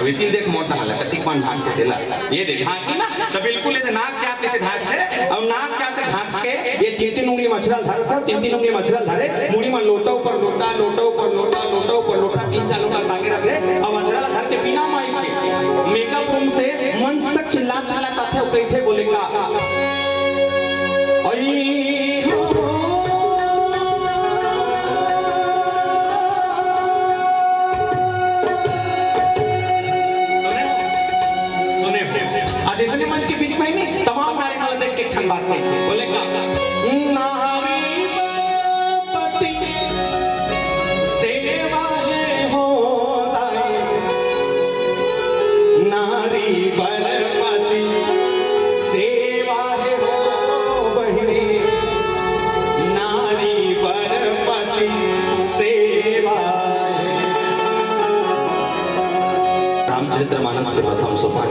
अभी तीन देख मोटा वाला कतिक पान ढाक के तेला ये देख ढाकी ना तो बिल्कुल ये नाक क्या से ढाक थे और नाक क्या से ढाक के ये तीन तीन उंगली मछला धर था तीन तीन उंगली मछला धरे मुड़ी में लोटा ऊपर लोटा लोटा ऊपर लोटा लोटा ऊपर लोटा तीन चार लोटा टांगे रखे और मछला धर के बिना माइक के मेकअप रूम से मंच तक चिल्ला चिल्लाता थे और कहीं थे बोलेगा जैसे मंच के बीच में ही नहीं तमाम नारी वाला देख के ठन बात नहीं बोलेगा नारी पति सेवा है होता है नारी पति सेवा है हो बहिनी नारी पति सेवा रामचरितमानस के प्रथम सोपान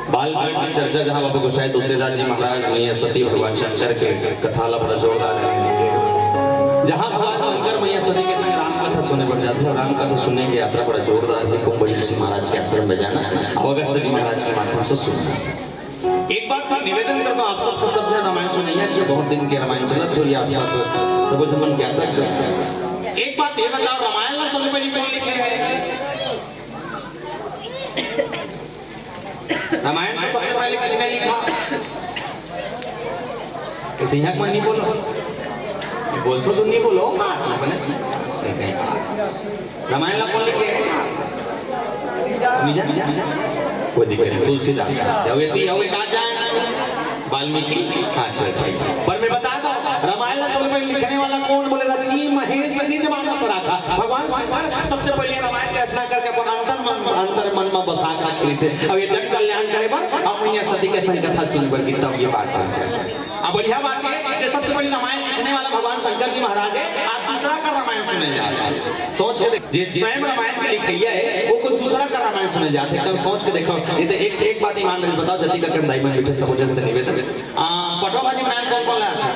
बालकांड की चर्चा जहाँ बाबा गोसाई तुलसीदास जी महाराज मैया सती भगवान शंकर के कथा ला बड़ा जोरदार है जहाँ भगवान शंकर मैया सती के संग राम कथा सुनने पड़ जाते हैं और राम कथा सुनने की यात्रा बड़ा जोरदार है कुंभजी जी महाराज के आश्रम में जाना और अगस्त जी महाराज के माध्यम से सुनना। एक बात मैं निवेदन करता हूँ आप सबसे सब रामायण सुनिए जो बहुत दिन के रामायण चलत हो आप सब मन ज्ञाता चलते। एक बात ये बताओ रामायण में सबसे पहले कौन लिखे है? रामायण में सबसे पहले किसने लिखा? किसी यहाँ नहीं बोलो बोल तो नहीं बोलो रामायण ला कौन लिखे? कोई दिक्कत नहीं तुलसीदास कहाँ जाए वाल्मीकि। अच्छा अच्छा पर मैं बता दो रामायण में लिखने वाला कौन बोले रची महेश निज मानस राखा भगवान शंकर सबसे पहले रामायण की रचना करके अंतर मन में बसा के रखली से अब ये जग कल्याण करे पर अब मैया सती के संग कथा सुन पर तब ये बात चल अब बढ़िया बात है जो सबसे पहले रामायण लिखने वाला भगवान शंकर जी महाराज है आप दूसरा का रामायण सुने जाए सोच के जे स्वयं रामायण के लिखैया है वो कोई दूसरा का रामायण सुने जाते एकदम सोच के देखो ये तो एक बात ईमानदारी बताओ जति का दाई में बैठे सबोजन से निवेदन पटवा भाजी बनाने कौन कौन लाया था?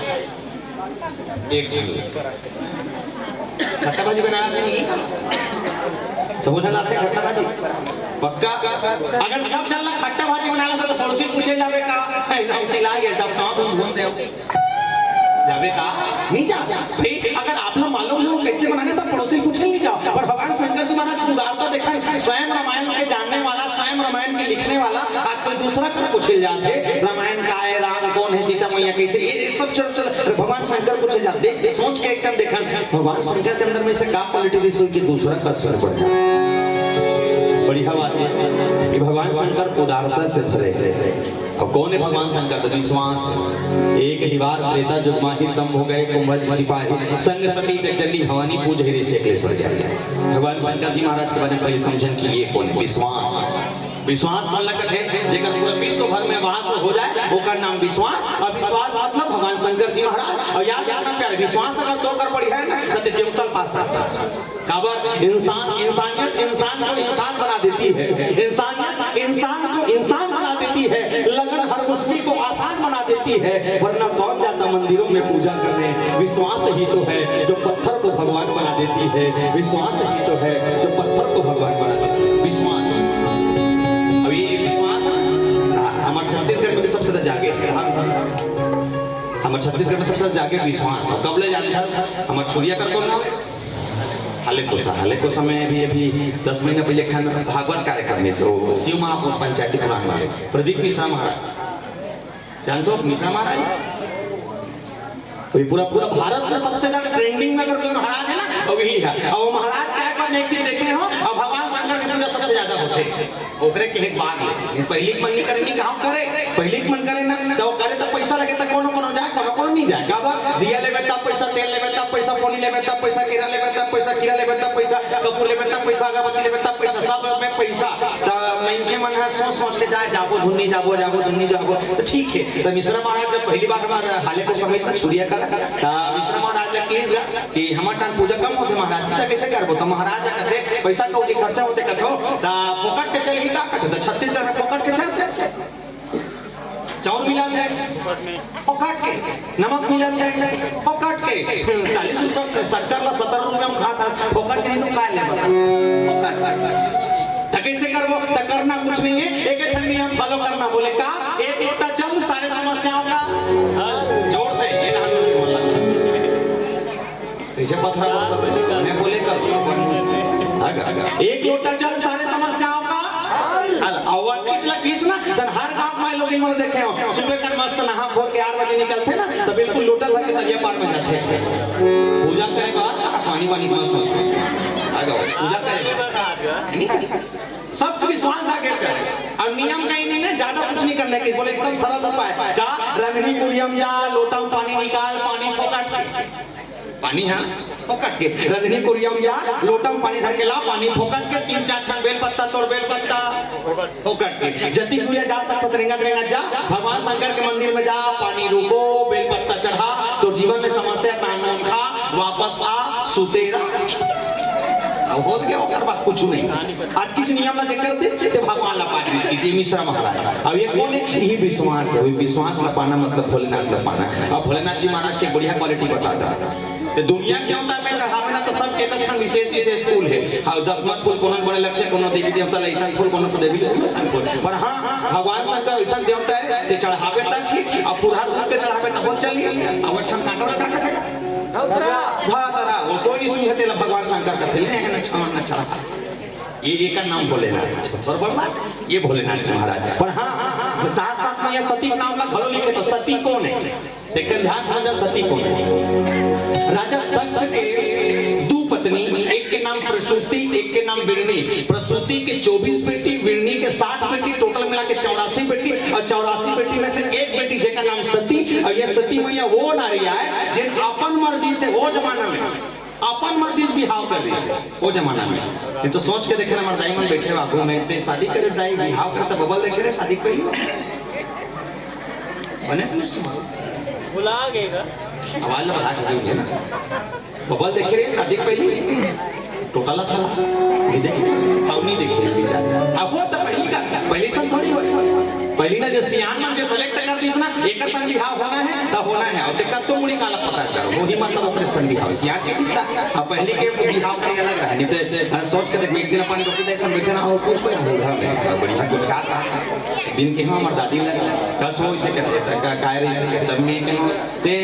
एक चीज खट्टा भाजी बनाना था नहीं सबोजन लाते खट्टा भाजी पक्का अगर सब चलना खट्टा भाजी बनाना था तो पड़ोसी पूछे जावे का एकदम सिलाई है तब कहां तुम ढूंढ दे जावे का नहीं जा भाई अगर आप लोग मालूम हो कैसे बनाने तो पड़ोसी पूछे नहीं जाओ पर भगवान शंकर जी महाराज की उदारता देखा स्वयं रामायण के जानने वाला स्वयं रामायण के लिखने वाला आज कोई दूसरा कर पूछे जाते रामायण का है राम कौन है सीता मैया कैसे ये सब चल भगवान शंकर पूछे जाते सोच के एकदम देखा भगवान शंकर के अंदर में से का क्वालिटी थी सोच के दूसरा का स्वर पड़ जाए बढ़िया बात है कि भगवान शंकर उदारता से भरे और कौन है भगवान शंकर? तो विश्वास एक ही बार त्रेता युग माही सम हो गए कुंभज सिपाही संग सती जगजननी भवानी पूज हरि से क्लेश पर गया। भगवान शंकर जी महाराज के बारे में पहले समझन कि ये कौन विश्वास विश्वास मतलब है जेकर पूरा विश्व भर में वास हो जाए वो का नाम विश्वास और विश्वास मतलब भगवान शंकर जी महाराज और याद रखना प्यारे विश्वास अगर तो कर पड़ी है ना तो देवतल पास काबर इंसान इंसानियत इंसान को इंसान बना देती है इंसानियत इंसान को इंसान बना देती है लगन हर मुश्किल को आसान बना देती है वरना कौन जाता मंदिरों में पूजा करने विश्वास ही तो है जो पत्थर को भगवान बना देती है विश्वास ही तो है जो पत्थर को भगवान बना देती है विश्वास अभी विश्वास हमारे छत्तीसगढ़ में भी सबसे ज्यादा जागे हमारे छत्तीसगढ़ में सबसे ज्यादा जागे विश्वास कब ले जाते हैं हमारे छोरिया कर कौन ना हाले को समय अभी 10 महीने पहले भागवत कार्यक्रम में शिव महापुर पंचायती पुराण वाले प्रदीप मिश्रा महाराज जानते हो मिश्रा महाराज पूरा भारत में सबसे ज्यादा ट्रेंडिंग में अगर कोई महाराज है ना तो वही है और महाराज का एक बार एक चीज देखे हो और भगवान शंकर की पूजा सबसे ज्यादा होते ओकरे के एक बात है पहली मन नहीं करेंगे कहाँ करे पहली मन करे ना तो करे तो पैसा लगे तो कोनो जाए कोनो नहीं जाए का दिया लेबे तब पैसा तेल लेबे तब पैसा पानी लेबे तब पैसा कीड़ा लेबे तब पैसा कीड़ा लेबे तब पैसा कपूर लेबे तब पैसा अगरबत्ती लेबे तब पैसा सब में पैसा इनके मन है सोच के जाए जाबो धुन्नी जाबो तो ठीक है तो मिश्रा महाराज जब पहली बार हमारे हाले को समय से छुड़िया कर मिश्रा महाराज प्लीज कि हमारे टाइम पूजा कम होते महाराज जी कैसे करबो तो महाराज कहते पैसा कौड़ी खर्चा होते कथो फोकट के चल ही का कहते तो छत्तीसगढ़ में फोकट के चलते चाउर मिला थे फोकट के नमक मिला थे फोकट के 40 रुपये 70 रुपये में खाता फोकट के नहीं तो काय ले फोकट कैसे करबो काम कुछ नहीं है, एक एक नियम फॉलो करना। बोले का एक लोटा जल सारे समस्याओं का जोर से ये ऐसे पत्थर मैं बोले कर एक लोटा जल सारे समस्याओं का आवाज खींचना धन हर गांव में लोग इन्होंने देखे हो सुबह का मस्त नहा भोर के 8 बजे निकलते ना तो बिल्कुल लोटा भर के तरिया पार में जाते हैं पूजा करे बाद पानी वानी मस्त पूजा करे सब विश्वास आगे करे और नियम कहीं नहीं है, ज्यादा कुछ नहीं करने की। बोले एकदम सरल उपाय का रंधनी कुड़ियम जा लोटा में पानी निकाल पानी फोकट पानी है फोकट के रंधनी कुड़ियम जा लोटा में पानी धर के ला पानी फोकट के 3-4 ठन बेल पत्ता तोड़ बेल पत्ता फोकट के जति कुड़िया जा सकता रेंगा जा भगवान शंकर के मंदिर में जा पानी रोको बेल पत्ता चढ़ा तो जीवन में समस्या तान खा वापस आ सुतेरा अब होत गया ओकर बात कुछ नहीं। आज कुछ नियम ना चेक करते थे भगवान ला पाटी किसी मिश्रा महाराज अब ये कौन है यही विश्वास है, विश्वास ला पाना मतलब भोलेनाथ ला पाना। अब भोलेनाथ जी महाराज की बढ़िया क्वालिटी बताता है तो दुनिया के होता है चढ़ावे ना तो सब के तक विशेष फूल है और 10 मत फूल कोनो बड़े लगते कोनो देवी देवता ऐसा फूल कोनो देवी ऐसा फूल पर हां भगवान शंकर ऐसा देवता है ते चढ़ावे तक ठीक और पुरहर धर के चढ़ावे तो बहुत चलिए और ठन काटो लगा के धातरा वो कोई नहीं सुनते भगवान शंकर का थे लेकिन अच्छा ना चढ़ा ये एक नाम भोलेनाथ बराबर ये भोलेनाथ जी महाराज पर हां साथ साथ में ये सती नाम का भलो लिखे तो सती कौन है देखकर ध्यान समझ सती कौन है। राजा दक्ष के दो पत्नी एक के नाम प्रसूति एक के नाम विरणी प्रसूति के 24 बेटी विरणी के 60 बेटी टोटल मिला के 84 बेटी और 84 बेटी में से एक बेटी जेका नाम सती और ये सती मैया वो नारी है जिन अपन मर्जी से वो जमाना में अपन मर्जी से बिहाव कर दी से वो जमाना में ये तो सोच के देखे ना मर्दाई मन बैठे बाबू में इतने शादी करे दाई बिहाव करता बबल देखे रे शादी पहली बने बुला गएगा आवाज बढ़ा के ना बबल देखे रे शादी पहली टोटल था ये देखिए पौनी देखिए पीछा अब हो तो पहली सन थोड़ी हो पहली ना जो सियान में जो सेलेक्ट कर दिस ना एक संग बिहाव होना है तो होना है और देखा तो मुड़ी काला पकड़ करो वो ही मतलब अपने संग बिहाव सियान के दिखता अब पहली के बिहाव करे अलग है नहीं तो सोच के देख एक दिन अपन डॉक्टर ऐसा बैठे ना और कुछ कोई घर बढ़िया कुछ आता दिन के हमार दादी लगा कस हो इसे कहते काय रे इसे तब में के ते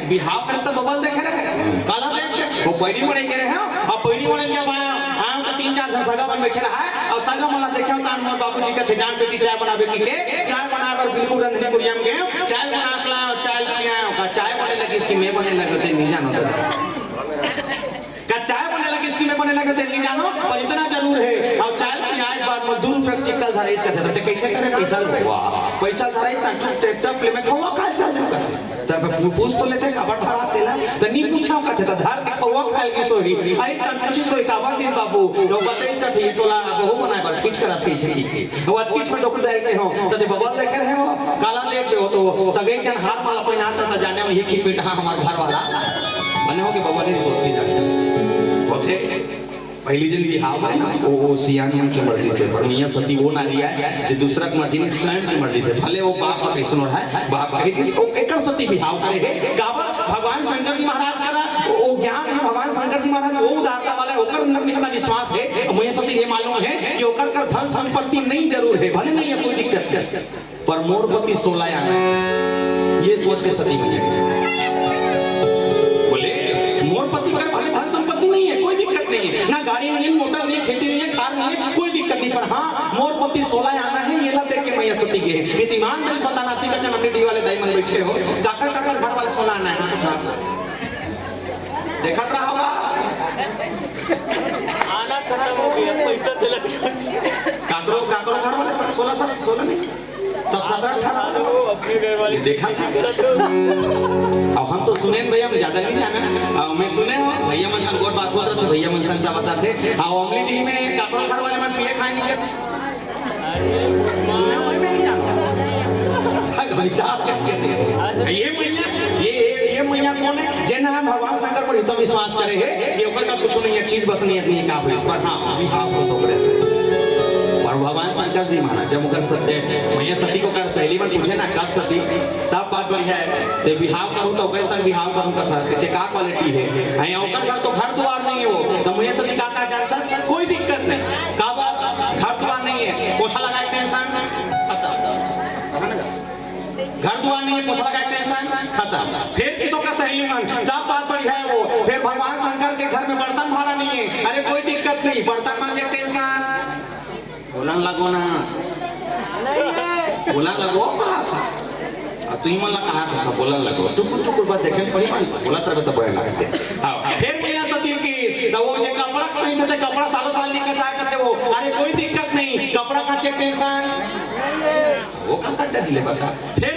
बिहाव करता बबल देख रहे काला देख वो पहली मरे के रहे अब पहली मरे के आया तो 3-4 सगा बन बैठे रहा है और सगा मला देखा तो अनमोल बाबूजी का थे जान बेटी चाय बनावे की के चाय बनाकर बिल्कुल रंधनी कुड़िया में गए चाय बनाकला चाय पिया का चाय बने लगी इसकी मैं बने लगे थे नहीं जानो का चाय बने लगी इसकी मैं बने लगे थे नहीं जानो पर इतना जरूर है और चाय पिया एक बार मजदूर रुपए सिकल धरे इसका थे कैसे करे पैसा धरे ट्रैक्टर प्ले में खवा खा चल जाता तब पूछ तो लेते खबर भरा देला तो नहीं पूछा कहते तो धार के खवा खाए की सोही आई तन पूछी सोही खबर दी बाबू तो बताइए इसका ठीक तोला बहु बनाए पर फिट करा थी इसे की वो किस में डॉक्टर डालते हो तो दे बबल देखे रहे हो काला लेट हो तो सगे जन हाथ माला कोई आता था जाने में ये की पेट हां हमार घर वाला बने हो के बबल नहीं सोचती जाते होते पहली जन की हाव है ना वो सियान मन की मर्जी से मियां सती वो नारी है जो दूसरा की मर्जी नहीं स्वयं की मर्जी से भले वो बाप का कैसन है बाप कहे इस एकर सती बिहाव करे है गावर भगवान शंकर जी महाराज का वो ज्ञान है भगवान शंकर जी महाराज वो उदारता वाला है ओकर अंदर में कितना विश्वास है मुझे सती ये मालूम है कि ओकर का धन संपत्ति नहीं जरूर है भले नहीं है कोई दिक्कत पर मोर पति 16 आना ये सोच के सती हुई मोर पति कर भले धन संपत्ति नहीं है कोई दिक्कत नहीं है ना गाड़ी नहीं है मोटर नहीं है खेती नहीं है कार नहीं है कोई दिक्कत नहीं पर हाँ मोर पति 16 आना है ये ला देख के मैया सती के है ईमानदारी से बताना ती का जन अपनी डी वाले दाईमन बैठे हो काकर काकर घर वाले 16 आना है देखत रहा होगा आना खत्म हो गया पैसा चला काकरो काकरो घर वाले सब 16 नहीं सब 17-18 अपने घर वाले देखा अब हम तो सुने भैया मैं ज्यादा नहीं जाना अब मैं सुने हो भैया मन सन गोट बात हुआ था तो भैया मन सन क्या बताते हाँ ओमली टी में काकरो घर वाले मन पिए खाए नहीं करते सुने हो मैं नहीं जानता ये मैया कौन है जिन हम भगवान शंकर पर हित विश्वास करे है ये ओकर का कुछ नहीं है चीज बस नहीं है का हुई पर हां बिहाव हो तो करे से और भगवान शंकर जी महाराज जब मुकर सत्य मैया सती को कर सहेली में पूछे ना कस सती सब बात बढ़िया है ते बिहाव करूं तो कैसा बिहाव करूं का से का क्वालिटी है आई ओकर घर तो घर द्वार नहीं है वो तो मैया सती का जानता कोई दिक्कत नहीं का बात घर द्वार नहीं है खत्म। फिर किसों का सहेली मन, सब बात बढ़िया है वो। फिर भगवान शंकर के घर में बर्तन भाड़ा नहीं है, अरे कोई दिक्कत नहीं, बर्तन मांगे टेंशन बोलन लगो ना, बोलन लगो तू ही मन कहा तो सब बोलन लगो टुकुर टुकुर बात देखे पड़ी बोला तरह तो बड़े लगते। हां फिर मिला सती की तो वो जे कपड़ा नहीं थे कपड़ा सालों साल निकल जाए करते वो, अरे कोई दिक्कत नहीं, कपड़ा का चेक टेंशन वो का कट्टा दिले बता। फिर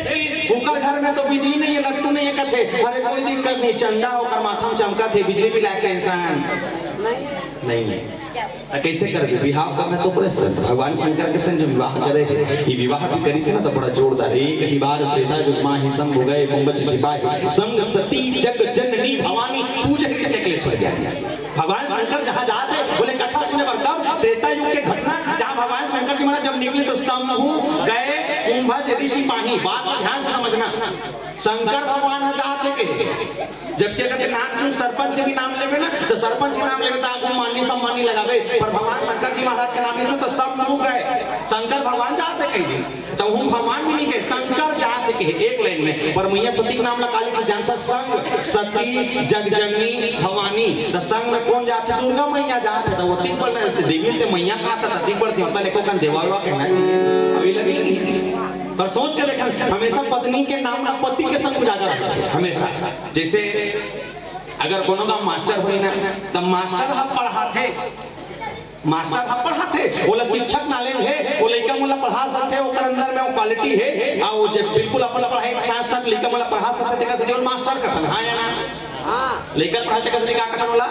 ऊपर घर में तो बिजली नहीं है, लट्टू नहीं है कथे, अरे कोई दिक्कत नहीं, चंदा होकर माथा में चमका थे, बिजली भी लायक टेंशन नहीं है। कैसे करके विवाह करना तो बड़े भगवान शंकर के संग विवाह करे, ये विवाह भी करी से ना तो बड़ा जोरदार। एक ही बार त्रेता जुग माहि संग हो गए कुंभज सिपाही, संग सती जग जननी भवानी पूजे के सकलेश्वर जाए। भगवान शंकर जहाँ जाते बोले कथा सुने पर कब त्रेता युग के घटना जहाँ भगवान शंकर जी महाराज जब निकले तो शंभु गए कुंभज ऋषि पाही। बात को ध्यान से समझना, शंकर भगवान जाते के जबकि अगर नाम चुन सरपंच के भी नाम लेवे ना तो सरपंच के नाम लेवे तो आगू माननी सम्मानी लगावे, पर भगवान शंकर जी महाराज के नाम लेवे तो सब लोग गए। शंकर भगवान जाते कहीं तो हम भगवान भी नहीं गए, शंकर जाते के एक लाइन में। पर मैया सती के नाम लगा लिखा जानता, संग सती जगजननी भवानी। तो संग में कौन जाते? दुर्गा मैया जाते। तो वो तीन पर देवी ते मैया का आता था तीन पर होता लेको कन देवालवा कहना चाहिए, अभी लगी पर सोच के देखा हमेशा पत्नी के नाम ना पति के संग उजागर रखते हैं हमेशा। जैसे अगर कोनो का मास्टर होई ना तब मास्टर हम पढ़ाते, मास्टर हम पढ़ाते बोला शिक्षक नाले है वो लड़का मोला पढ़ा सकते, ओकर अंदर में वो क्वालिटी है आ वो जब बिल्कुल अपन पढ़ाई साथ साथ लड़का मोला पढ़ा सकते देखा से मास्टर का हां या ना लेकर पढ़ाते कसली का करन वाला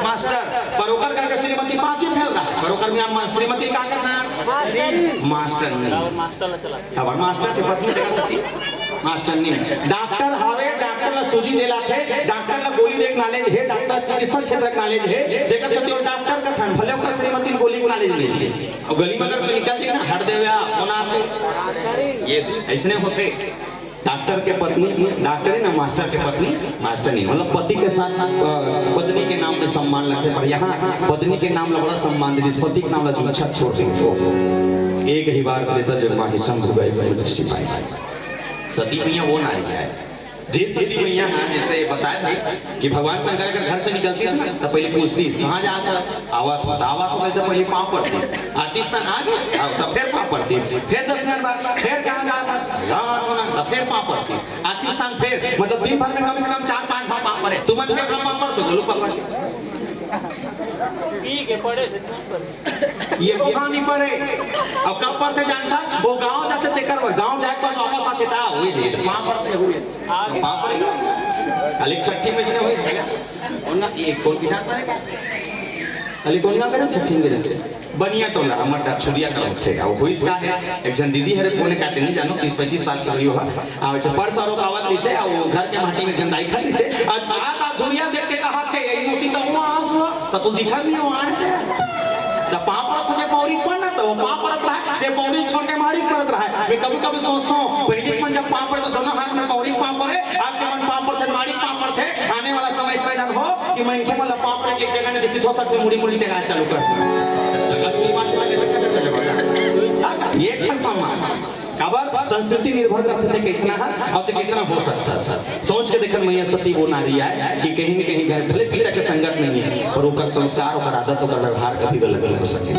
मास्टर। पर ओकर करके श्रीमती पांचवी फेल रहा, पर ओकर में श्रीमती का करना मास्टर नहीं, मास्टर चला अब मास्टर के पत्नी देखा सती मास्टर नहीं। डॉक्टर हावे डॉक्टर ला सूजी देला थे, डॉक्टर ला गोली देख नॉलेज है, डॉक्टर चिकित्सा क्षेत्र का नॉलेज है देखा सती और डॉक्टर का था भले ओकर श्रीमती गोली को नॉलेज नहीं है। और गली में अगर निकलती ना हट देवा कोना थे ये ऐसने होते। डॉक्टर के पत्नी डॉक्टर है ना, मास्टर के पत्नी मास्टर नहीं, मतलब पति के साथ पत्नी के नाम में सम्मान लगते, पर यहाँ पत्नी के नाम में बड़ा सम्मान दे, पति के नाम में अच्छा छोड़ दी। एक ही बार त्रेता जुग माहि संग हो गए कुंभज सिपाही। सती मैया वो नारी है जे सती मैया जैसे बताया था कि भगवान शंकर के घर से निकलती थी ना तो पहले पूछती कहाँ जाता, आवत हो तो पहले पाँव पड़ती, आती स्थान आ गए तब फिर पाँव पड़ती, फिर 10 मिनट बाद फिर कहाँ जाता तब फिर पाँव पड़ती, आती स्थान फिर मतलब दिन भर में कम से कम 4-5 बार पाँव पड़े। तुम फिर पाँव पड़ तो चलो पकड़ ठीक है पढ़े ये को कहानी पड़े। अब कब पढ़ते जानता वो गांव जाते तेकर गांव जाए तो वापस आते था हुए थे वहां पढ़ते हुए वहां पढ़ेगा खाली छठी में से हुई था और ना एक कौन की जाता है खाली कौन ना करे छठी में जाते बनिया टोला मटर छुरिया का उठेगा वो हुई इसका है। एक जन दीदी है फोन कहते नहीं जानो 30-35 साल की हुई हो आ वैसे पर सारों का आवाज से वो घर के माटी में जंदाई खड़ी से और बात आप दुनिया देख के कहा थे यही मोती तो हुआ आस हुआ तो दिखा नहीं हो आते जब पापा था जब पौड़ी पड़ना तो वो पाप पड़त रहा है, पौड़ी छोड़ के मारी पड़त रहा है। मैं कभी कभी सोचता हूँ पहले मन जब पाप पड़े तो दोनों हाथ में पौड़ी पाप पड़े, आपके मन पाप पड़ते मारी पाप पड़ते। आने वाला समय इस तरह हो कि मैं इनके मतलब पाप पड़े एक जगह ने देखी हो सकते मुड़ी मुड़ी तक चालू कर ये अच्छा सम्मान खबर संस्कृति निर्भर करते थे कैसना है और कैसना हो सकता है। सोच के देखन मैया सती वो नारी है कि कहीं न कहीं जाए भले पिता के संगत नहीं है पर ओकर संस्कार ओकर आदत ओकर व्यवहार कभी अलग अलग हो सके।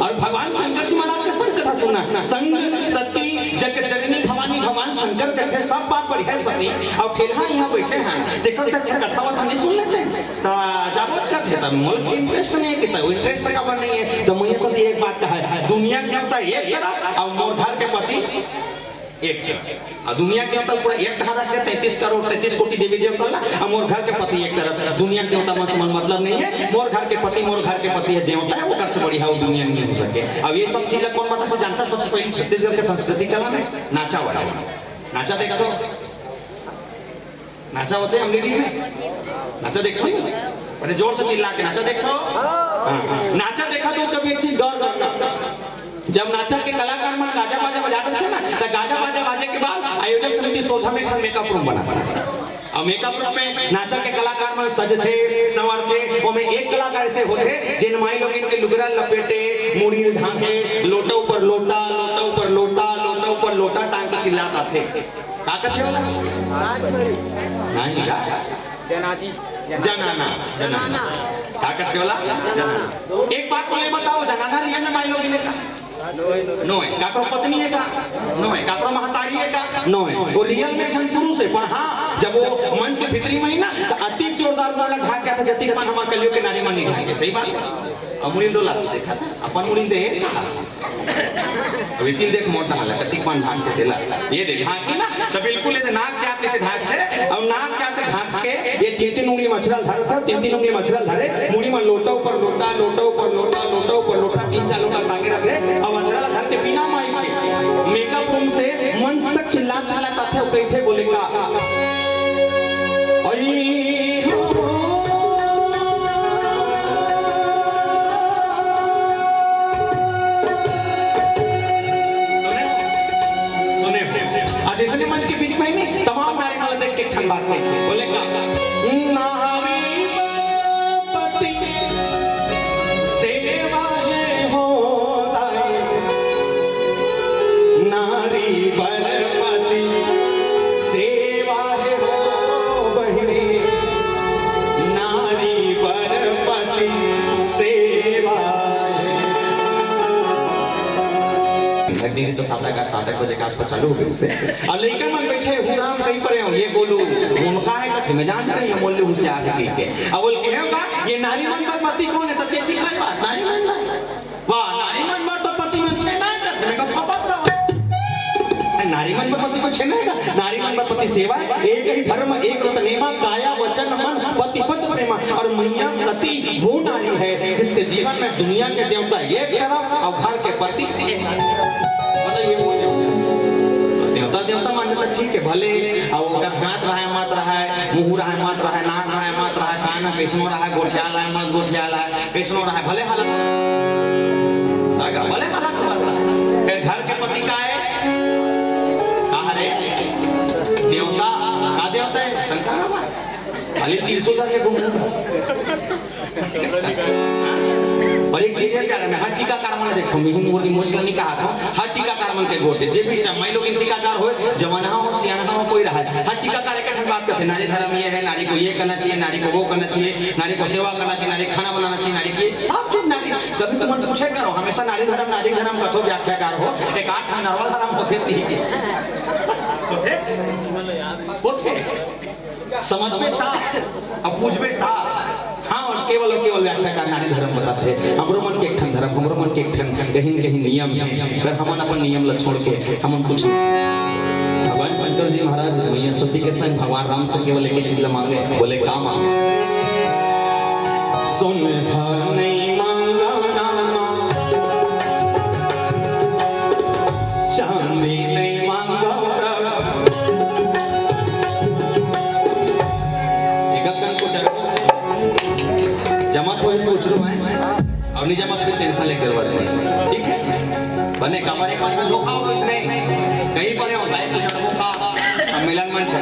और भगवान शंकर जी महाराज का संग कथा सुनना, संग सती जग जननी भवानी भगवान शंकर कहते सब बात बड़ी है सती और ठेला यहाँ बैठे हैं देखो से अच्छा कथा वथा नहीं सुन लेते तो जाबोच करते तब मोल इंटरेस्ट नहीं है कि इंटरेस्ट का बन नहीं है तो मैया सती एक बात कहा है दुनिया के होता है एक तरफ और मोर घर के पति एक तरफ और दुनिया के होता पूरा एक कहा रखते 33 कोटि देवी देवता और मोर घर के पति एक तरफ। दुनिया के होता मतलब नहीं है, मोर घर के पति है देवता है वो कैसे बढ़िया वो दुनिया नहीं हो सके। अब ये सब चीजें कौन मतलब जानता सबसे पहले छत्तीसगढ़ के संस्कृति कला में नाचा वाला नाचा देखो नाचा होते हम लेडी में नाचा देखो अरे जोर से चिल्ला के नाचा देखो नाचा देखा तो कभी एक चीज गौर करना जब नाचा के कलाकार मन गाजा बाजा बजाते थे ना तो गाजा बाजा बाजे के बाद आयोजक समिति सोचा में मेकअप रूम बना और मेकअप रूम में नाचा के कलाकार मन सजते संवरते वो में एक कलाकार ऐसे होते जिन माई लोग इनके लुगरा लपेटे मुड़ी ढांके लोटा ऊपर लोटा लोटा ऊपर लोटा लोटा ऊपर लोटा टांग के चिल्लाता थे का कहते होला नहीं का जनाजी जनाना जनाना का कहते होला जनाना। एक बात बोले बताओ जनाना रियल में माई लोग ने का नो है काकरो पत्नी है का नो है काकरो महतारी है का नो है वो रियल में छन पुरुष है। पर हाँ जब वो मंच के भीतरी में ही ना तो अति जोरदार वाला ढाक क्या था जति के मन हमार कलियो के नारी मन नहीं ढाके सही बात। अमुरी डोला तो देखा था अपन मुरी दे अभी तीन देख मोटा वाला कति पान ढाक के देला ये देखा कि ना तो बिल्कुल ये नाक क्या से ढाक थे और नाक क्या से ढाक के ये तीन तीन उंगली मछरल धर था तीन तीन उंगली मछरल धरे मुड़ी में लोटा ऊपर लोटा लोटा ऊपर लोटा लोटा ऊपर लोटा तीन चार लोटा टांगे रखे और मछरल धर के बिना माइक के मेकअप रूम से मंच तक चिल्ला चिल्लाता थे कई थे बोले का जैसे मंच के बीच में ही तमाम नारी माला देख के ठन बात नहीं बोले का नारी पति सेवा है होता है नारी पति सेवा है हो बहिनी नारी पति सेवा दिन तो 7 बजे के आसपास चालू हो गई से और लड़का मन बैठे हुराम कहीं पर ये बोलू उनका है कथे में जान रहे हैं बोले उनसे आगे कह के अब बोल के होगा ये नारी मन पर पति कौन है तो चेची खाई बात नारी मन वाह नारी मन पर तो पति मन छे ना कथे में कब पता रहा नारी मन पर पति को छे ना नारी मन पर पति सेवा एक ही धर्म एक रत नेमा काया वचन मन पति पत प्रेमा और मैया सती वो नारी है जिसके जीवन में दुनिया के देवता एक तरफ और घर के पति देवता देवता मानने तक ठीक है भले और अगर हाथ रहा है मत रहा है मुंह रहा है मत रहा है नाक रहा है मत रहा है कान कैसनो रहा है गोठिया रहा है मत गोठिया रहा है कैसनो रहा है भले हालत भले हालत फिर घर के पति का है कहा रे देवता का देवता है शंकर बाबा खाली 300 के घूम और एक चीज है प्यारा मैं हर टीकाकार मन देखता हूं मैं मोर इमोशनल नहीं कहा था हर टीकाकार मन के गोटे जे भी चम्मई लोग टीकाकार हो जवाना हो सियाना हो कोई रहा है हर टीकाकार एक ठन बात करते नारी धर्म ये है नारी को ये करना चाहिए नारी को वो करना चाहिए नारी को सेवा करना चाहिए नारी खाना बनाना चाहिए नारी की सब चीज नारी कभी तुम पूछे करो हमेशा नारी धर्म कथो व्याख्याकार हो एक 8 ठन नरवा धर्म होते थी होते समझ में था अब पूछ में था हाँ और केवल व्याख्याकार नारी धर्म बताते हैं हमरो मन के एक ठन धर्म हमरो मन के एक ठन कहीं नियम अगर हमन अपन नियम ला छोड़ के हमन कुछ भगवान शंकर जी महाराज मैया सती के संग भगवान राम से केवल एक चीज ला मांगे बोले का मांगे सुन भर नहीं मांगा नामा चांदी नहीं मांगा जमा तो पूछ लो है और नहीं जमा तो टेंशन लेके जरूरत नहीं ठीक है बने कमरे पांच में धोखा हो कुछ नहीं कहीं पर होता है कुछ धोखा सम्मेलन मंच है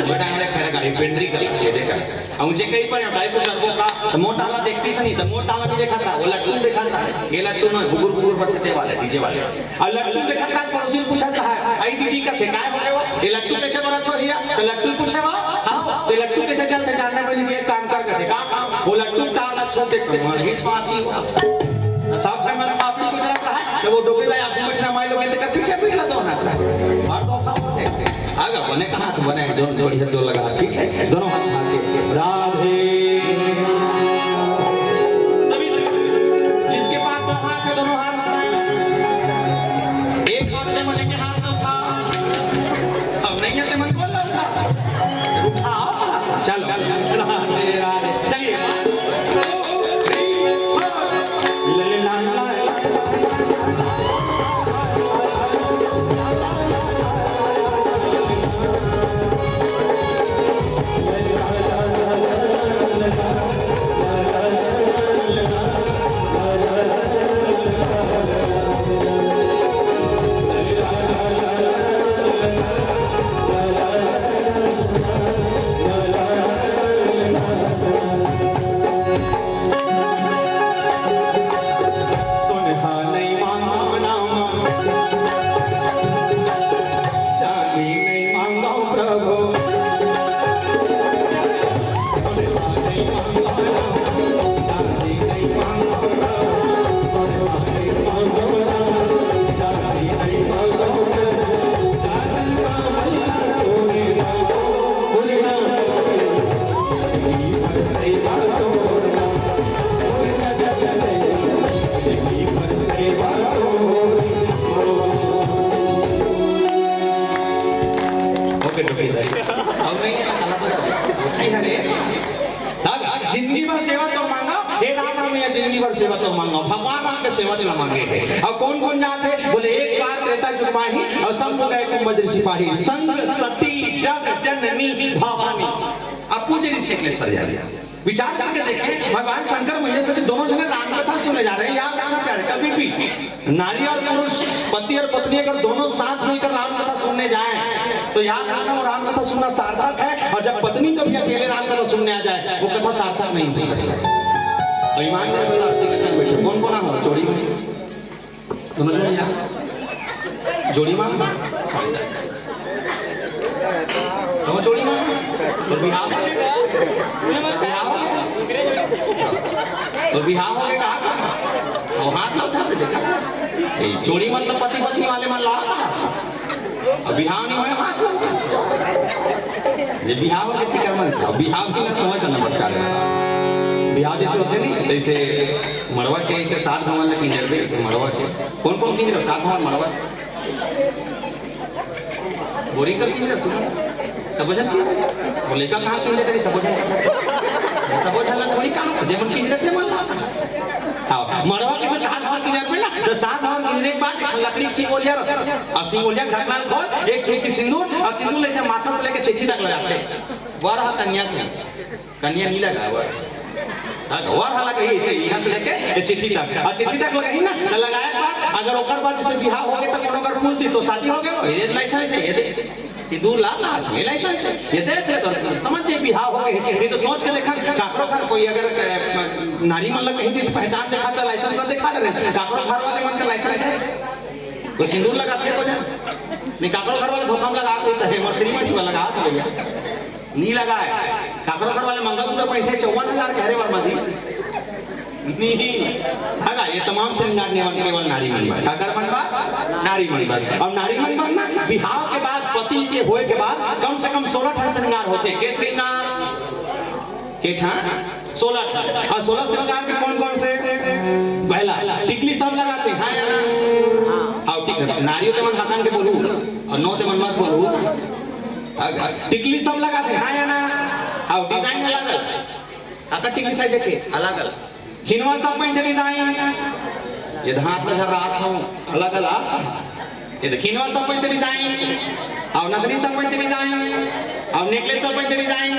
बेटा हमारे खैर गाड़ी पेंड्री कर ये देखा और मुझे कहीं पर होता है कुछ धोखा तो मोटा वाला देखती से नहीं तो मोटा वाला भी देखा था वो लट्टू देखा था ये लट्टू ना गुगुर गुगुर बटते वाले डीजे वाले और लट्टू देखा था पड़ोसी पूछा था आई दीदी का थे काय बोले वो ये लट्टू कैसे बना छोड़िया तो लट्टू पूछे वो हां तो लट्टू कैसे चलते जानने वाली दीदी एक काम कर थे काम वो लट्टू तार ना छोड़ देते मन हित पाची सब समय में आपने कुछ रखा है जब वो डोके दाई आपको मछना मार लोगे तो पीछे पीछे तो ना और तो खाओ आगे बने कहां तो बने जोड़ी हाथ जोड़ लगा ठीक है दोनों हाथ हाथ राधे सभी जिसके पास दो हाथ है दोनों हाथ उठाएं एक हाथ से मने के हाथ उठा अब नहीं है तो मन बोल उठाओ चलो राधे राधे चलिए चौच न मांगे है। और कौन कौन जाते बोले एक बार त्रेता युग माही और सब हो गए कुंभज सिपाही संग सती जग जननी भवानी। अब पूजे ऋषि शक्लेश्वर जाइए विचार करके देखें भगवान शंकर मैया सती दोनों जने राम कथा सुनने जा रहे हैं। याद रखना प्यारे कभी भी नारी और पुरुष पति और पत्नी अगर दोनों साथ मिलकर राम कथा सुनने जाएं तो याद रखना वो राम कथा सुनना सार्थक है। और जब पत्नी कभी अकेले राम कथा सुनने आ जाए वो कथा सार्थक नहीं हो सकती। और ईमान से आरती के कर बैठे कौन कौन हो जोड़ी में दोनों जने जोड़ी मां दोनों जोड़ी मां तो बिहार तो बिहार हो गए कहा और हाथ उठाते देखा जोड़ी मतलब पति पत्नी वाले मन ला अब बिहार नहीं हुए हाथ ये बिहार और कितनी कर्मन से बिहार की ना समझ करना पड़ता है। बिहार जैसे होते नहीं जैसे मड़वा के ऐसे 7 भवन लगी जरबे ऐसे मड़वा के कौन कौन की 7 भवन मड़वा बोरिंग कर की सबोजन की वो लेकर कहाँ की लेकर सबोजन का सबोजन ला थोड़ी काम जेमन की जरूरत है मन ला हां मड़वा के 7 भवन की जरूरत ना तो 7 भवन की एक बात लकड़ी सिंगोलिया रहता और सिंगोलिया ढकना खोल एक छोटी सिंदूर और सिंदूर ऐसे माथा से लेकर चिट्ठी तक लगाते वर कन्या की कन्या नहीं लगा वर हाला कहीं ऐसे यहाँ से लेके चिट्ठी तक और चिट्ठी तक लगाई ना लगाया बाद अगर ओकर बाद जैसे बिहार हो गए तो कोनो अगर पूछती तो शादी हो गए ये लाइसेंस है ये सिंदूर ला ये लाइसेंस है ये देख ले तो समझ जाए बिहार हो गए नहीं तो सोच के देखा काकरो घर कोई अगर नारी मन लग कहीं पहचान दिखा तो लाइसेंस ना दिखा रहे काकरो घर वाले मन का लाइसेंस है तो सिंदूर लगाते हो जा नहीं काकरो घर वाले धोखा में लगाते तो हेमर श्रीमती वाला लगाते भैया नहीं लगाए काकरो घर वाले मंगलसूत्र पहनते 54,000 कह रहे वर्मा जी नहीं हगा ये तमाम श्रृंगार नियमन केवल नारी मनबर काकर मनबर नारी मनबर और नारी मनबर ना विवाह के बाद पति के होए के बाद कम से कम 16 ठन श्रृंगार होते के श्रृंगार के ठन 16 ठन और 16 श्रृंगार में कौन कौन से पहला टिकली सब लगाते हैं हां या ना और टिकली नारियों ते मन हकान के बोलू और नो ते मन मत बोलू टिकली सब लगाते हैं हां या ना और डिजाइन अलग अलग अगर टिकली साइज देखे अलग अलग हिनवा सब में डिजाइन ये हाथ में रात हूं अलग अलग ये हिनवा सब में डिजाइन और नगरी सब में डिजाइन और नेकलेस सब में डिजाइन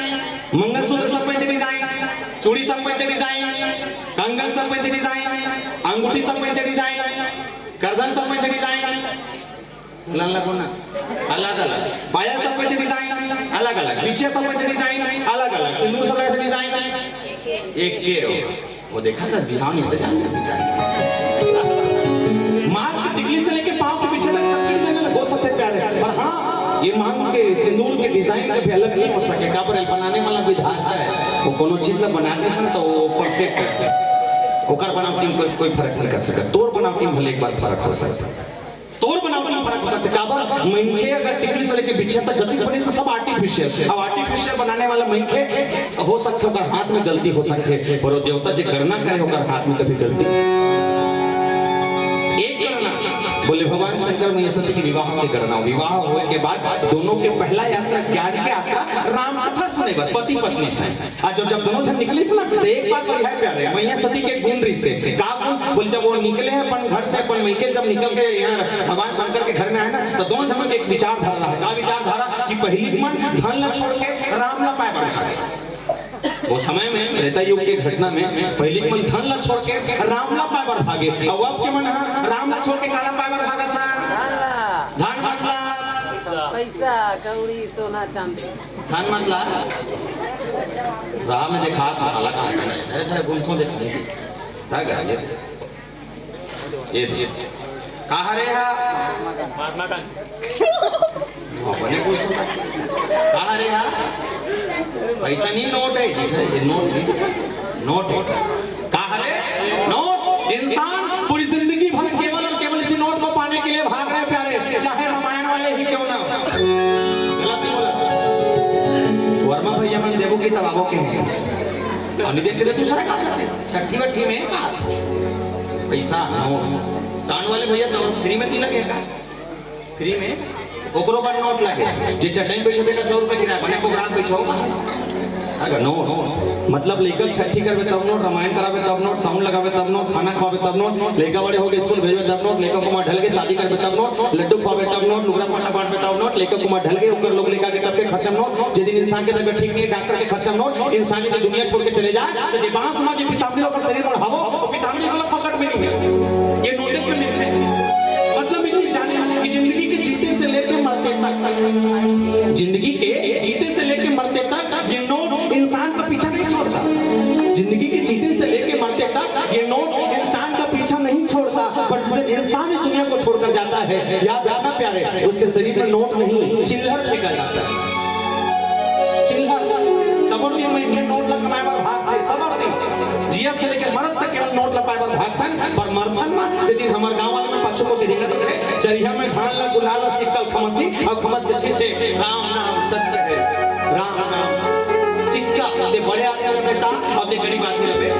मंगलसूत्र सब में डिजाइन चूड़ी सब में डिजाइन कंगन सब में डिजाइन अंगूठी सब में डिजाइन करधन सब में डिजाइन लाला कोना अलग अलग पाया सब में डिजाइन अलग अलग पीछे सब में डिजाइन अलग अलग सिंदूर सब में डिजाइन एक के वो देखा था बिहार में तो जानते बेचारे मां की टिकली से लेके पांव के पीछे तक सब डिजाइन अलग हो सकते प्यारे पर हां ये मांग के सिंदूर के डिजाइन कभी अलग नहीं हो सके काबर बनाने वाला विधान है वो कोनो चीज का बनाते हैं तो वो परफेक्ट है ओकर बनावटी में कोई फर्क नहीं कर सकता तोर बनावटी में भले एक बार फर्क हो सकता तोर बनावटी में फर्क हो सकता काबर मनखे अगर टिकली से लेके पीछे तक जल्दी बने तो सब आर्टिफिशियल अब आर्टिफिशियल बनाने वाला मनखे हो सकता है हाथ में गलती हो सकती है पर देवता जो करना करे होकर हाथ में कभी गलती एक करना बोले भगवान शंकर मैया सती के विवाह के करना विवाह होने के बाद दोनों के पहला यात्रा ज्ञान की यात्रा राम कथा सुनेगा पति पत्नी से आज जब दोनों जन निकले ना तो एक बात है प्यारे मैया सती के गुण री से का गुण बोले जब वो निकले हैं अपन घर से अपन मैके जब निकल के यहाँ भगवान शंकर के घर में आए ना तो दोनों जनों की एक विचारधारा है का विचारधारा कि पहली मन धन ला छोड़ के राम ला पाए बढ़ा वो समय में त्रेता युग की घटना में पहली मन धन ला छोड़ के राम ला पाए बढ़ भागे और अब के मन राम ला छोड़ के काला पाए बढ़ भागा था धन मतलब पैसा कौड़ी सोना चांदी धन मतलब राह में देखा था अलग धीरे धीरे घूमतो देखा धागा ये कहा रे हा महात्मा बने कुछ कहा रे हा पैसा नहीं नोट है ये नोट कहा रे नोट इंसान पूरी जिंदगी भर केवल और केवल इसी नोट को पाने के लिए भाग रहे प्यारे चाहे रामायण वाले ही क्यों ना गलत नहीं बोला वर्मा भैया मन देवो की तबाबो के हैं और देख के दूसरा काम करते छठी वठी में पैसा नोट साउंड वाले भैया तो फ्री में नहीं लगेगा फ्री में ओकरो पर नोट लगे जे चटाई बैठे बेटा 100 रुपए किराया बने को ग्राहक बैठो अगर नो मतलब लेकर छठी करवे तब नोट, रामायण करावे तब नोट, साउंड लगावे तब नोट, खाना खवावे तब नोट, लेका बड़े हो के स्कूल भेजवे तब नोट, लेका कुमार ढल के शादी करवे तब नोट, लड्डू खवावे तब नोट, लुगड़ा पाटा बांटवे तब नोट, लेका कुमार ढल के ओकर लोग लेका के तब के खर्चा नोट। जे दिन इंसान के तबीयत ठीक नहीं डॉक्टर के खर्चा नोट, इंसान के दुनिया छोड़ के चले जाए तो जे बांस समाज पितामरी ओकर शरीर में हवो तो पितामरी वाला पकड़ में नहीं है। ये नोटिस में लिखे मतलब ये जाने कि जिंदगी के जीते से लेकर मरते तक, जिंदगी के जीते से लेकर मरते तक ये नोट इंसान का पीछा नहीं छोड़ता। जिंदगी के जीते से लेकर मरते तक ये नोट इंसान का पीछा नहीं छोड़ता, पर जिस इंसान इस दुनिया को छोड़कर जाता है, याद रखना प्यारे, उसके शरीर में नोट नहीं चिल्हर फेंका जाता है। चिल्हर सबर दिन में इनके नोट लग कमाए पर भाग थे, सबर दिन जिया से लेकर मरद तक केवल नोट लगाए पर भागतन, पर मरतन ना लेकिन हमारे गांव वाले में पक्षों को देखा तो है चरिया में धान ला गुलाल ला सिक्कल खमसी और खमस के छींटे राम नाम सत्य है, राम नाम सिक्का ते बड़े आदमी ने बेटा और ते गरीब आदमी ने बेटा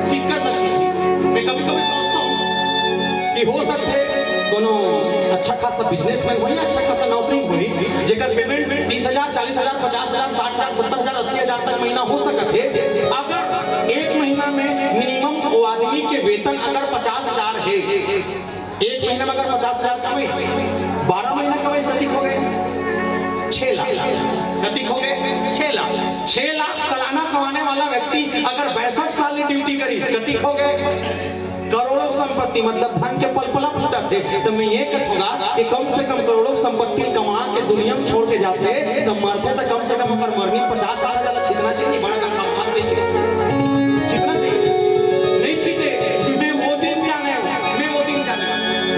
सिक्का न छींटी। मैं कभी कभी सोचता हूँ कि हो सकते कोनो अच्छा खासा बिजनेसमैन हो या अच्छा खासा नौकरी हुई जेकर पेमेंट 30,000 40,000 50,000 60,000 70,000 80,000 तक महीना हो सकते है। अगर एक महीना में मिनिमम वो आदमी के वेतन अगर 50,000 है, एक महीना में अगर 50,000 कमाई 12 महीना कमाई कति हो गए 6 लाख, कति हो गए 6 लाख। 6 लाख सालाना कमाने वाला व्यक्ति अगर 62 साल की ड्यूटी करी कति हो गए करोड़ों संपत्ति, मतलब धन के पलपला फूटा थे। तो मैं ये कहूँगा कि कम से कम करोड़ों संपत्ति कमा के दुनिया में छोड़ के जाते तो मरते तो कम से कम अगर मरनी 50 साल ज्यादा छिपना चाहिए, बड़ा काम खास नहीं छिपना चाहिए, नहीं छीटे। मैं वो दिन जाने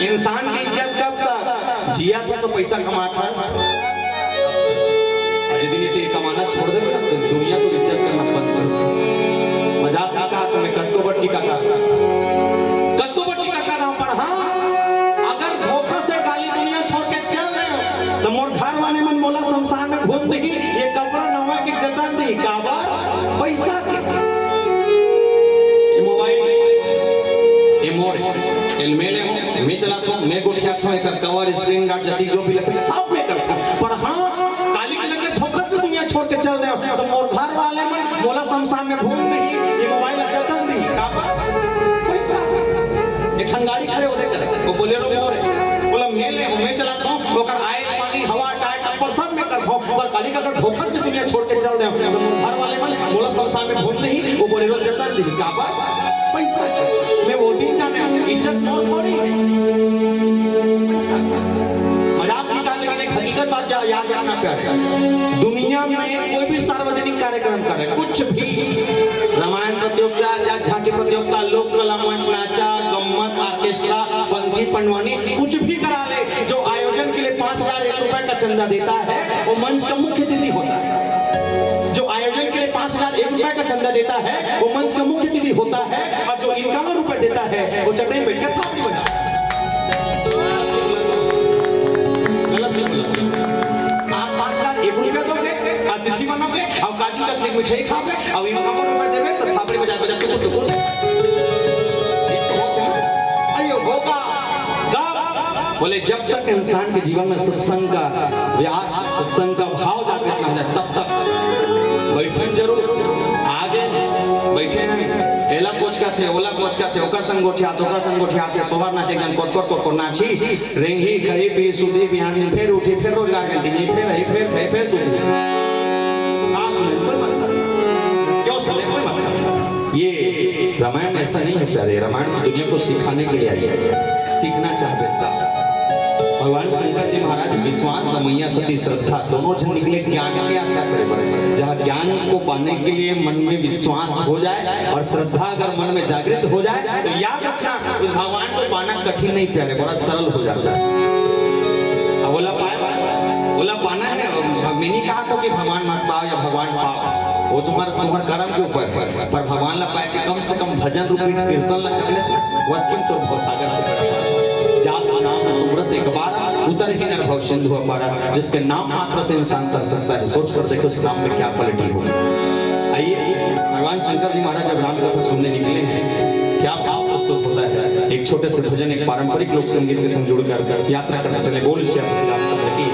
इंसान की इज्जत कब तक जिया था तो पैसा कमाता जितनी कमाना छोड़ दे तो दुनिया को इज्जत करना बंद कर। मजाक आता तो मैं कत्तो बट्टी का नाम पर हाँ अगर धोखा से गाली दुनिया छोड़ के चल रहे हो तो मोर घर वाले मन मोला संसार में घूम देगी ये कपड़ा नवा की जतन दी काबा पैसा के ये मोबाइल ये मोर एलमेले हो मैं चलाता हूँ मैं गोठिया हूँ एक कवर स्क्रीन गार्ड जति जो भी लगता सब मैं करता हूँ, पर हाँ काली के लगे धोखा से दुनिया छोड़ के चल रहे हो तो मोर घर वाले मन मोला संसार में घूम देगी ये मोबाइल जतन दी काबा पैसा। एक संगाड़ी खड़े होते करे वो बोलेरो में और बोला मैं चलाता हूँ ओकर आए पानी हवा टायर टप्पर सब में करता हूँ, पर काली का अगर धोखा से दुनिया छोड़ के चल रहे हो तो घर वाले मन मोला संसार में घूम नहीं वो बोलेरो जतन दी काबा पैसा। मैं वो दिन जाने इज्जत मोर थोड़ी मजाक निकाल लेकिन एक हकीकत बात याद रखना प्यारे, दुनिया में कोई भी सार्वजनिक कार्यक्रम करे कुछ भी रामायण प्रतियोगिता या झांकी प्रतियोगिता लोक कला मंच नाचा गम्मत ऑर्केस्ट्रा पंथी पंडवानी कुछ भी करा ले जो आयोजन के लिए 5,000 रुपए का चंदा देता है वो मंच का मुख्य अतिथि होता है। जो आयोजन के लिए 5,000 रुपए का चंदा देता है वो मंच का मुख्य अतिथि होता है और जो 51 रुपए देता है वो चटनी में बैठकर थापड़ी बजा। आप 5,000 रुपए दोगे अतिथि बनोगे और काजू कतली मिठाई खाओगे और 51 रुपए देवे तो थापड़ी बजा बजा के तो अयो होगा बोले जब तक इंसान के जीवन में सत्संग का व्यास सत्संग का भाव जागृत न हो जाए तब तक बैठे जरूर आगे बैठे हैं एला कोच का थे ओला कोच का थे ओकर संग गोठिया ओकर संग गोठिया थे सोहर नाचे एकदम कोट नाची रेंगी खई पी सुधी बिहान दिन फिर उठी फिर रोजगार के दिन फिर रही फिर खाई फिर सुधी कहां सुने कोई मतलब क्यों सुने कोई मतलब। ये रामायण ऐसा नहीं है प्यारे, रामायण दुनिया को सिखाने के लिए आई है, सीखना चाहते था। भगवान शंकर जी महाराज विश्वास मैया सती श्रद्धा दोनों जन निकले ज्ञान की यात्रा करे, जहाँ ज्ञान को पाने के लिए मन में विश्वास हो जाए और श्रद्धा अगर मन में जागृत हो जाए तो याद रखना उस भगवान को पाना कठिन नहीं प्यारे, बड़ा सरल हो जाता है। बोला पाना है मैंने कहा तो कि भगवान मत पाओ या भगवान पाओ वो तुम्हारे कर्म के ऊपर है, पर भगवान ला पाए कि कम से कम भजन रूपी कीर्तन ला करने से वस्तु तो भवसागर से बड़ा जात नाम सुमरत एक बार उतर ही नर भव सिंधु अपारा, जिसके नाम मात्र से इंसान कर सकता है। सोच कर देखो उस नाम में क्या क्वालिटी होगी। आइए भगवान शंकर जी महाराज जब राम कथा सुनने निकले हैं क्या भाव प्रस्तुत होता है। एक छोटे से भजन एक पारंपरिक लोक संगीत के संग जुड़कर यात्रा करना चले। बोल श्री रामचंद्र की